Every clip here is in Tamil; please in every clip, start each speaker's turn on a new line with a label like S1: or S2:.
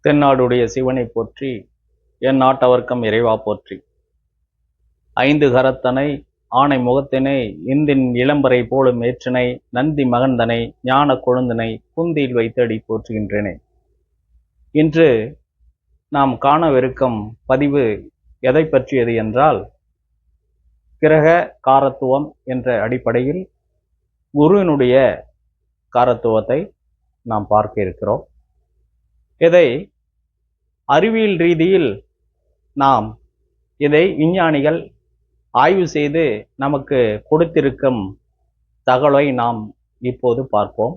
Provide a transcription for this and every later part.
S1: தென்னாடுடைய சிவனை போற்றி, என் நாட்டவர்க்கம் இறைவா போற்றி. ஐந்து கரத்தனை ஆணை முகத்தினை இந்தின் இளம்பரை போலும் ஏற்றினை நந்தி மகந்தனை ஞான கொழுந்தனை குந்தியில் வைத்தடி போற்றுகின்றேனே. இன்று நாம் காணவிருக்கும் பதிவு எதை பற்றியது என்றால், கிரக காரத்துவம் என்ற அடிப்படையில் குருவினுடைய காரத்துவத்தை நாம் பார்க்க இருக்கிறோம். இதை அறிவியல் ரீதியில் நாம் இதை விஞ்ஞானிகள் ஆய்வு செய்து நமக்கு கொடுத்திருக்கும் தகவலை நாம் இப்போது பார்ப்போம்.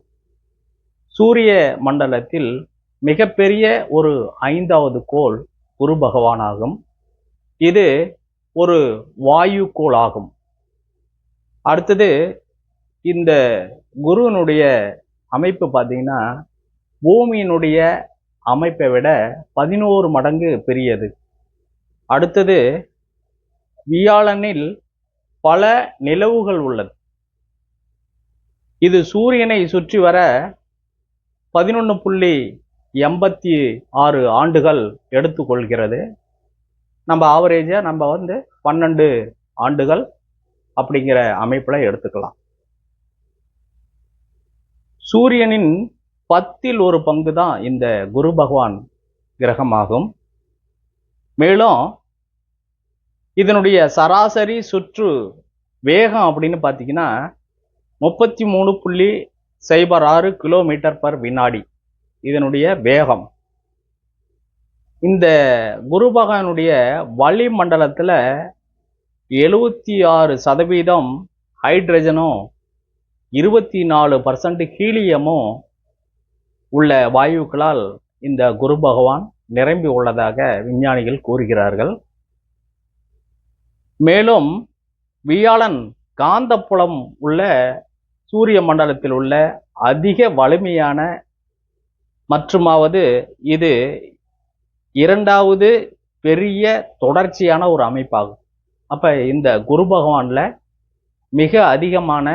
S1: சூரிய மண்டலத்தில் மிகப்பெரிய ஒரு 5வது கோள் குரு பகவானாகும். இது ஒரு வாயு கோள் ஆகும். அடுத்தது இந்த குருவினுடைய அமைப்பு பார்த்தீங்கன்னா பூமியினுடைய அமைப்பை விட 11 மடங்கு பெரியது. அடுத்தது வியாழனில் பல நிலவுகள் உள்ளது. இது சூரியனை சுற்றி வர 11.86 ஆண்டுகள் எடுத்துக்கொள்கிறது. நம்ம ஆவரேஜா நம்ம 12 ஆண்டுகள் அப்படிங்கிற அமைப்புல எடுத்துக்கலாம். சூரியனின் 10ல் 1 பங்கு தான் இந்த குரு பகவான் கிரகமாகும். மேலும் இதனுடைய சராசரி சுற்று வேகம் அப்படின்னு பார்த்தீங்கன்னா 33.06 கிலோமீட்டர் பர் வினாடி இதனுடைய வேகம். இந்த குரு பகவானுடைய வளிமண்டலத்துல 76% ஹைட்ரஜனும் 24% ஹீலியமும் உள்ள வாயுக்களால் இந்த குரு பகவான் நிரம்பி உள்ளதாக விஞ்ஞானிகள் கூறுகிறார்கள். மேலும் வியாழன் காந்தப்புலம் உள்ள சூரிய மண்டலத்தில் உள்ள அதிக வலிமையான மற்றுமாவது இது 2வது பெரிய தொடர்ச்சியான ஒரு அமைப்பாகும். அப்ப இந்த குரு பகவான்ல மிக அதிகமான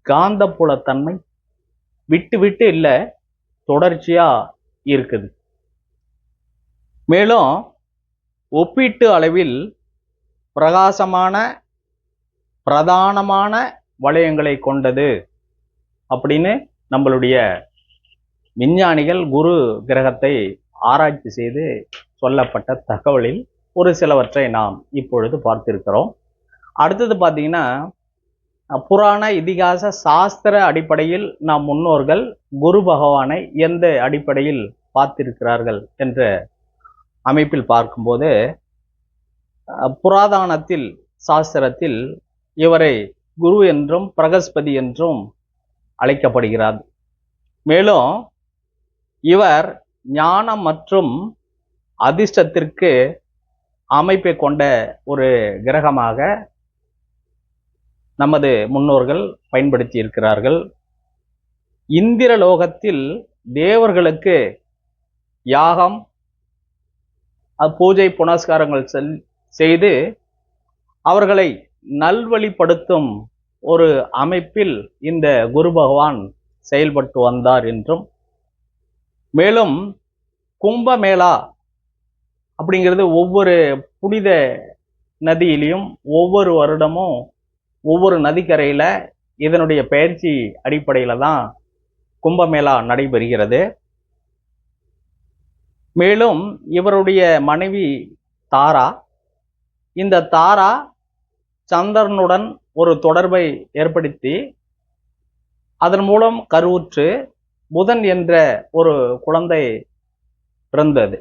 S1: காந்தப்புலத்தன்மை விட்டு விட்டு இல்லை, தொடர்ச்சியா இருக்குது. மேலும் ஒப்பீட்டு அளவில் பிரகாசமான பிரதானமான வளையங்களை கொண்டது அப்படின்னு நம்மளுடைய விஞ்ஞானிகள் குரு கிரகத்தை ஆராய்ச்சி செய்து சொல்லப்பட்ட தகவலில் ஒரு சிலவற்றை நாம் இப்பொழுது பார்த்திருக்கிறோம். அடுத்தது பார்த்தீங்கன்னா, புராண இதிகாச சாஸ்திர அடிப்படையில் நம் முன்னோர்கள் குரு பகவானை எந்த அடிப்படையில் பார்த்திருக்கிறார்கள் என்ற அமைப்பில் பார்க்கும்போது, புராதனத்தில் சாஸ்திரத்தில் இவரை குரு என்றும் பிரகஸ்பதி என்றும் அழைக்கப்படுகிறார். மேலும் இவர் ஞானம் மற்றும் அதிர்ஷ்டத்திற்கு அமைப்பை கொண்ட ஒரு கிரகமாக நமது முன்னோர்கள் பயன்படுத்தி இருக்கிறார்கள். இந்திர லோகத்தில் தேவர்களுக்கு யாகம் பூஜை புனஸ்காரங்கள் செய்து அவர்களை நல்வழிப்படுத்தும் ஒரு அமைப்பில் இந்த குரு பகவான் செயல்பட்டு வந்தார் என்றும், மேலும் கும்பமேளா அப்படிங்கிறது ஒவ்வொரு புனித நதியிலையும் ஒவ்வொரு வருடமும் ஒவ்வொரு நதிக்கரையில இதனுடைய பயிற்சி அடிப்படையில தான் கும்பமேளா நடைபெறுகிறது. மேலும் இவருடைய மனைவி தாரா, இந்த தாரா சந்திரனுடன் ஒரு தொடர்பை ஏற்படுத்தி அதன் மூலம் கருவுற்று புதன் என்ற ஒரு குழந்தை பிறந்தது.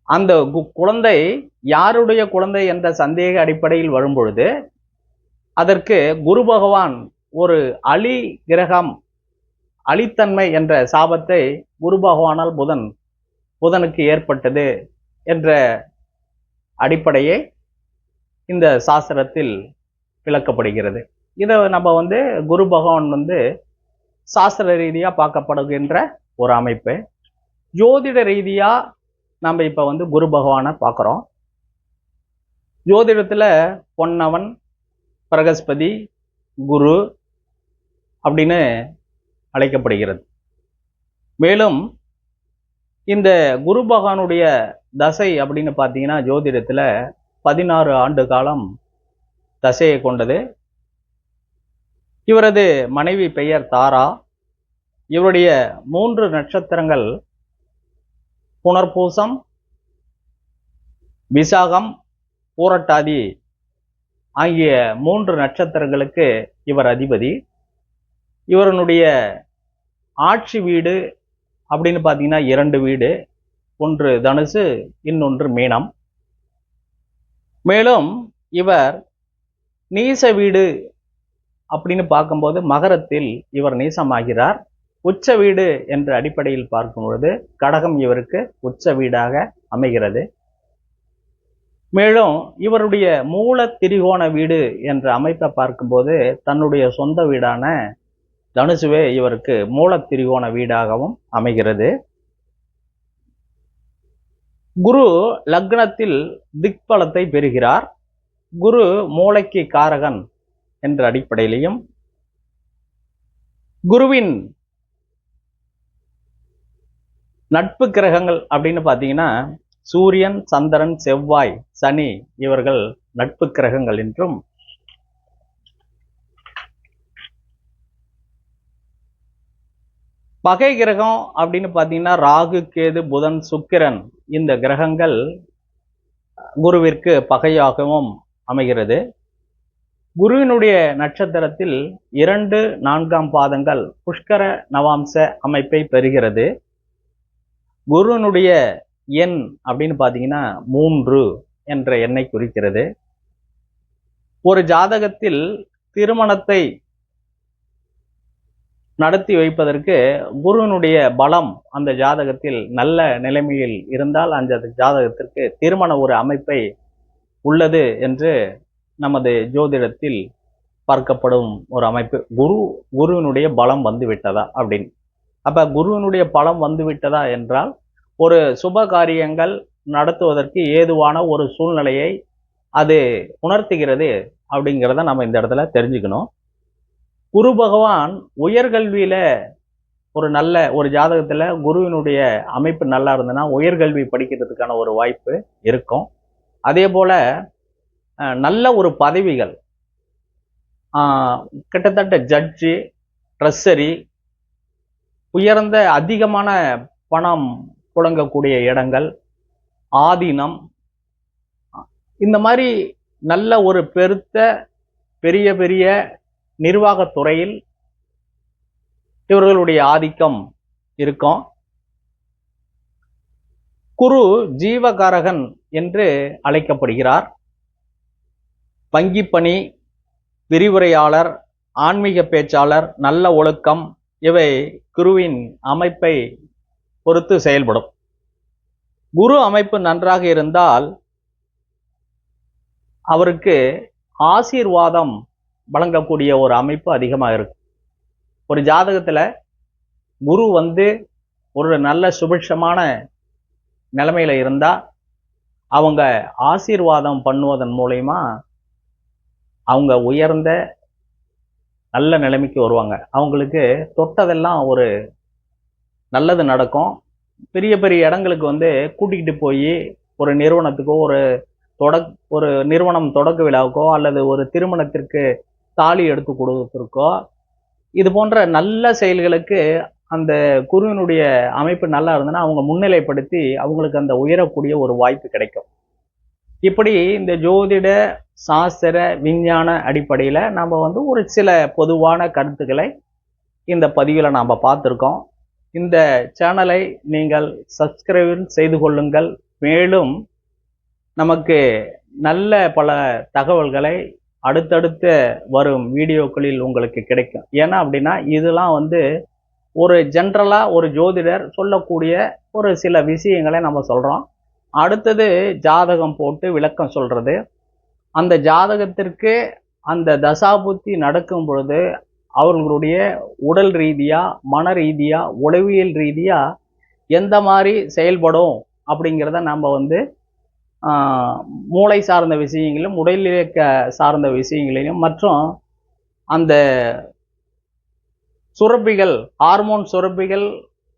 S1: அந்த குழந்தை யாருடைய குழந்தை என்ற சந்தேக அடிப்படையில் வரும்பொழுது அதற்கு குரு பகவான் ஒரு அலி கிரகம், அலித்தன்மை என்ற சாபத்தை குரு பகவானால் புதனுக்கு ஏற்பட்டது என்ற அடிப்படையை இந்த சாஸ்திரத்தில் விளக்கப்படுகிறது. இதை நம்ம குரு பகவான் சாஸ்திர ரீதியா பார்க்கப்படுகின்ற ஒரு அமைப்பு. ஜோதிட ரீதியா நம்ம இப்ப குரு பகவானை பார்க்கிறோம். ஜோதிடத்துல பொன்னவன், பிரகஸ்பதி, குரு அப்படின்னு அழைக்கப்படுகிறது. மேலும் இந்த குரு பகவானுடைய தசை அப்படின்னு பார்த்தீங்கன்னா ஜோதிடத்துல 16 ஆண்டு காலம் தசையை கொண்டது. இவரது மனைவி பெயர் தாரா. இவருடைய 3 நட்சத்திரங்கள் புனர்பூசம், விசாகம், பூரட்டாதி ஆகிய 3 நட்சத்திரங்களுக்கு இவர் அதிபதி. இவருடைய ஆட்சி வீடு அப்படின்னு பார்த்தீங்கன்னா 2 வீடு, ஒன்று தனுசு, இன்னொன்று மீனம். மேலும் இவர் நீச வீடு அப்படின்னு பார்க்கும்போது மகரத்தில் இவர் நீசமாகிறார். உச்ச வீடு என்ற அடிப்படையில் பார்க்கும் பொழுது கடகம் இவருக்கு உச்ச வீடாக அமைகிறது. மேலும் இவருடைய மூல திரிகோண வீடு என்ற அமைப்பை பார்க்கும்போது தன்னுடைய சொந்த வீடான தனுசுவே இவருக்கு மூல திரிகோண வீடாகவும் அமைகிறது. குரு லக்னத்தில் திக்பலத்தை பெறுகிறார். குரு மூளைக்கு காரகன் என்ற அடிப்படையிலையும் குருவின் நட்பு கிரகங்கள் அப்படின்னு பார்த்தீங்கன்னா சூரியன், சந்திரன், செவ்வாய், சனி இவர்கள் நட்பு கிரகங்கள் என்றும், பகை கிரகம் அப்படின்னு பார்த்தீங்கன்னா ராகு, கேது, புதன், சுக்கிரன் இந்த கிரகங்கள் குருவிற்கு பகையாகவும் அமைகிறது. குருவினுடைய நட்சத்திரத்தில் 2, 4ஆம் பாதங்கள் புஷ்கர நவாம்ச அமைப்பை பெறுகிறது. குருவினுடைய எண் அப்படின்னு பார்த்தீங்கன்னா 3 என்ற எண்ணை குறிக்கிறது. ஒரு ஜாதகத்தில் திருமணத்தை நடத்தி வைப்பதற்கு குருவினுடைய பலம் அந்த ஜாதகத்தில் நல்ல நிலைமையில் இருந்தால் அந்த ஜாதகத்திற்கு திருமண ஒரு அமைப்பை உள்ளது என்று நமது ஜோதிடத்தில் பார்க்கப்படும் ஒரு அமைப்பு. குருவினுடைய பலம் வந்து விட்டதா அப்படின்னு. அப்ப குருவினுடைய பலம் வந்து விட்டதா என்றால் ஒரு சுப காரியங்கள் நடத்துவதற்கு ஏதுவான ஒரு சூழ்நிலையை அது உணர்த்துகிறது அப்படிங்கிறத நம்ம இந்த இடத்துல தெரிஞ்சுக்கணும். குரு பகவான் உயர்கல்வியில ஒரு ஜாதகத்துல குருவினுடைய அமைப்பு நல்லா இருந்ததுன்னா உயர்கல்வி படிக்கிறதுக்கான ஒரு வாய்ப்பு இருக்கும். அதே போல நல்ல ஒரு பதவிகள், கிட்டத்தட்ட ஜட்ஜி, ட்ரெஸரி, உயர்ந்த அதிகமான பணம் புழங்கக்கூடிய இடங்கள், ஆதீனம், இந்த மாதிரி நல்ல ஒரு பெரிய பெரிய நிர்வாகத்துறையில் இவர்களுடைய ஆதிக்கம் இருக்கும். குரு ஜீவகாரகன் என்று அழைக்கப்படுகிறார். வங்கிப்பணி, விரிவுரையாளர், ஆன்மீக பேச்சாளர், நல்ல ஒழுக்கம் இவை குருவின் அமைப்பை பொறுத்து செயல்படும். குரு அமைப்பு நன்றாக இருந்தால் அவருக்கு ஆசீர்வாதம் வழங்கக்கூடிய ஒரு அமைப்பு அதிகமாக இருக்கு. ஒரு ஜாதகத்துல குரு ஒரு நல்ல சுபிட்சமான நிலைமையில இருந்தா அவங்க ஆசீர்வாதம் பண்ணுவதன் மூலமா அவங்க உயர்ந்த நல்ல நிலைமைக்கு வருவாங்க. அவங்களுக்கு தொட்டதெல்லாம் ஒரு நல்லது நடக்கும். பெரிய பெரிய இடங்களுக்கு கூட்டிகிட்டு போய் ஒரு நிறுவனத்துக்கோ ஒரு நிறுவனம் தொடக்க விழாவுக்கோ அல்லது ஒரு திருமணத்திற்கு தாலி எடுத்து கொடுத்திருக்கோ, இது போன்ற நல்ல செயல்களுக்கு அந்த குருவினுடைய அமைப்பு நல்லா இருந்ததுன்னா அவங்க முன்னிலைப்படுத்தி அவங்களுக்கு அந்த உயரக்கூடிய ஒரு வாய்ப்பு கிடைக்கும். இப்படி இந்த ஜோதிட சாஸ்திர விஞ்ஞான அடிப்படையில நம்ம ஒரு சில பொதுவான கருத்துக்களை இந்த பதிவில் நாம் பார்த்துருக்கோம். இந்த சேனலை நீங்கள் சப்ஸ்கிரைப் செய்து கொள்ளுங்கள். மேலும் நமக்கு நல்ல பல தகவல்களை அடுத்தடுத்த வரும் வீடியோக்களில் உங்களுக்கு கிடைக்கும். ஏன்னா அப்படின்னா இதெல்லாம் ஒரு ஜென்ரலாக ஒரு ஜோதிடர் சொல்லக்கூடிய ஒரு சில விஷயங்களை நம்ம சொல்கிறோம். அடுத்தது ஜாதகம் போட்டு விளக்கம் சொல்கிறது. அந்த ஜாதகத்திற்கு அந்த தசாபுத்தி நடக்கும் பொழுது அவர்களுடைய உடல் ரீதியாக, மன ரீதியாக, உளவியல் ரீதியாக எந்த மாதிரி செயல்படும் அப்படிங்கிறத நம்ம மூளை சார்ந்த விஷயங்களிலும் உடல் இயக்க சார்ந்த விஷயங்களிலும் மற்றும் அந்த சுரப்பிகள், ஹார்மோன் சுரப்பிகள்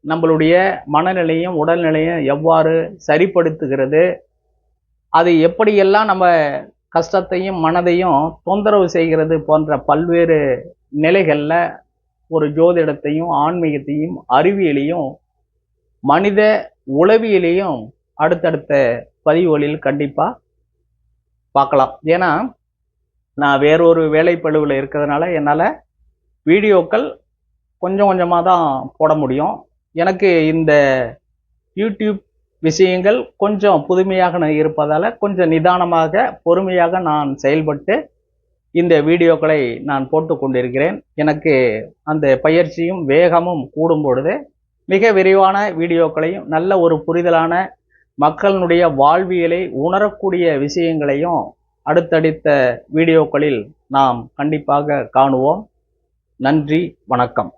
S1: நம்மளுடைய மனநிலையும் உடல்நிலையும் எவ்வாறு சரிப்படுத்துகிறது, அது எப்படியெல்லாம் நம்ம கஷ்டத்தையும் மனதையும் தொந்தரவு செய்கிறது போன்ற பல்வேறு நிலைகளில் ஒரு ஜோதிடத்தையும் ஆன்மீகத்தையும் அறிவியலையும் மனித உளவியலையும் அடுத்தடுத்த பதிவுகளில் கண்டிப்பாக பார்க்கலாம். ஏன்னா நான் வேறொரு வேலைப்பளுவில் இருக்கிறதுனால என்னால் வீடியோக்கள் கொஞ்சம் கொஞ்சமாக தான் போட முடியும். எனக்கு இந்த யூடியூப் விஷயங்கள் கொஞ்சம் புதுமையாக இருப்பதால் கொஞ்சம் நிதானமாக பொறுமையாக நான் செயல்பட்டு இந்த வீடியோக்களை நான் போட்டு கொண்டிருக்கிறேன். எனக்கு அந்த பயிற்சியும் வேகமும் கூடும் பொழுது மிக விரிவான வீடியோக்களையும் நல்ல ஒரு புரிதலான மக்களுடைய வாழ்வியலை உணரக்கூடிய விஷயங்களையும் அடுத்தடுத்த வீடியோக்களில் நாம் கண்டிப்பாக காணுவோம். நன்றி, வணக்கம்.